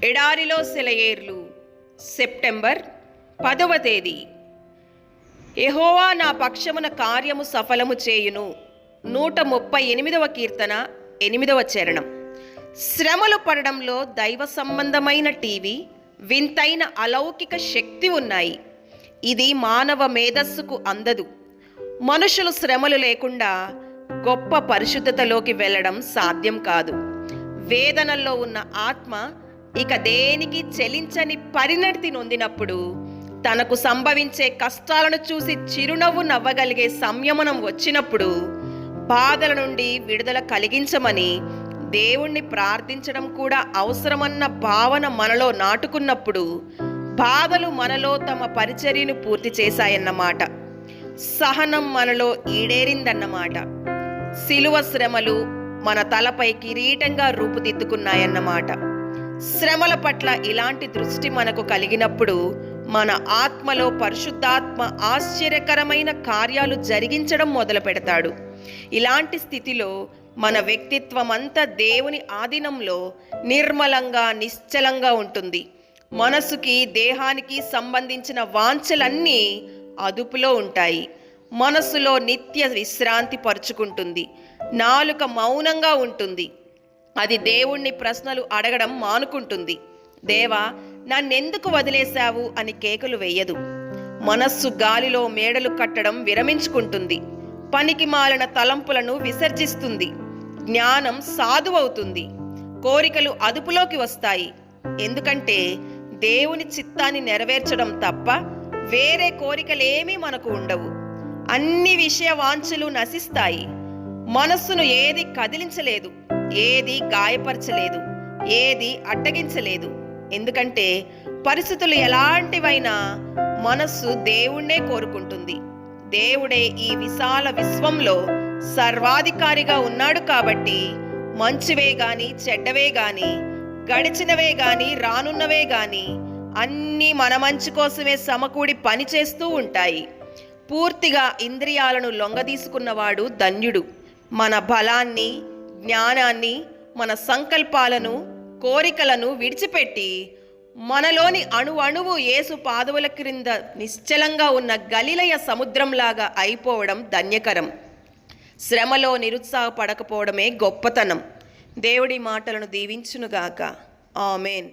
ఎడారిలో సెలయేర్లు సెప్టెంబర్ 10వ తేదీ. యెహోవా నా పక్షమున కార్యము సఫలము చేయును. 138వ కీర్తన 8వ చరణం. శ్రమలు పడడంలో దైవ సంబంధమైన టీవీ వింతైన అలౌకిక శక్తి ఉన్నాయి. ఇది మానవ మేధస్సుకు అందదు. మనుషులు శ్రమలు లేకుండా గొప్ప పరిశుద్ధతలోకి వెళ్ళడం సాధ్యం కాదు. వేదనల్లో ఉన్న ఆత్మ ఇక దేనికి చెలించని పరిణతి నొందినప్పుడు, తనకు సంభవించే కష్టాలను చూసి చిరునవ్వు నవ్వగలిగే సంయమనం వచ్చినప్పుడు, బాధల నుండి విడుదల కలిగించమని దేవుణ్ణి ప్రార్థించడం కూడా అవసరమన్న భావన మనలో నాటుకున్నప్పుడు, బాధలు మనలో తమ పరిచర్యను పూర్తి చేశాయన్నమాట. సహనం మనలో ఈడేరిందన్నమాట. శిలువ శ్రమలు మన తలపై కిరీటంగా రూపుదిద్దుకున్నాయన్నమాట. శ్రమల పట్ల ఇలాంటి దృష్టి మనకు కలిగినప్పుడు మన ఆత్మలో పరిశుద్ధాత్మ ఆశ్చర్యకరమైన కార్యాలు జరిగించడం మొదలు పెడతాడు. ఇలాంటి స్థితిలో మన వ్యక్తిత్వం అంతా దేవుని ఆధీనంలో నిర్మలంగా నిశ్చలంగా ఉంటుంది. మనసుకి దేహానికి సంబంధించిన వాంఛలన్నీ అదుపులో ఉంటాయి. మనసులో నిత్య విశ్రాంతి పరుచుకుంటుంది. నాలుక మౌనంగా ఉంటుంది. అది దేవుణ్ణి ప్రశ్నలు అడగడం మానుకుంటుంది. దేవా, నన్నెందుకు వదిలేశావు అని కేకలు వేయదు. మనస్సు గాలిలో మేడలు కట్టడం విరమించుకుంటుంది. పనికి మాలిన తలంపులను విసర్జిస్తుంది. జ్ఞానం సాధువవుతుంది. కోరికలు అదుపులోకి వస్తాయి. ఎందుకంటే దేవుని చిత్తాన్ని నెరవేర్చడం తప్ప వేరే కోరికలేమీ మనకు ఉండవు. అన్ని విషయ వాంఛలు నశిస్తాయి. మనస్సును ఏది కదిలించలేదు, ఏది గాయపరచలేదు, ఏది అడ్డగించలేదు. ఎందుకంటే పరిస్థితులు ఎలాంటివైనా మనస్సు దేవుణ్ణే కోరుకుంటుంది. దేవుడే ఈ విశాల విశ్వంలో సర్వాధికారిగా ఉన్నాడు కాబట్టి మంచివే గాని చెడ్డవే గాని, గడిచినవే గాని రానున్నవే గాని అన్నీ మన మంచి కోసమే సమకూడి పనిచేస్తూ ఉంటాయి. పూర్తిగా ఇంద్రియాలను లొంగదీసుకున్నవాడు ధన్యుడు. మన బలాన్ని, జ్ఞానాన్ని, మన సంకల్పాలను, కోరికలను విడిచిపెట్టి మనలోని అణువు యేసు పాదముల క్రింద నిశ్చలంగా ఉన్న గలిలయ సముద్రంలాగా అయిపోవడం ధన్యకరం. శ్రమలో నిరుత్సాహపడకపోవడమే గొప్పతనం. దేవుడి మాటలను దీవించునుగాక. ఆమేన్.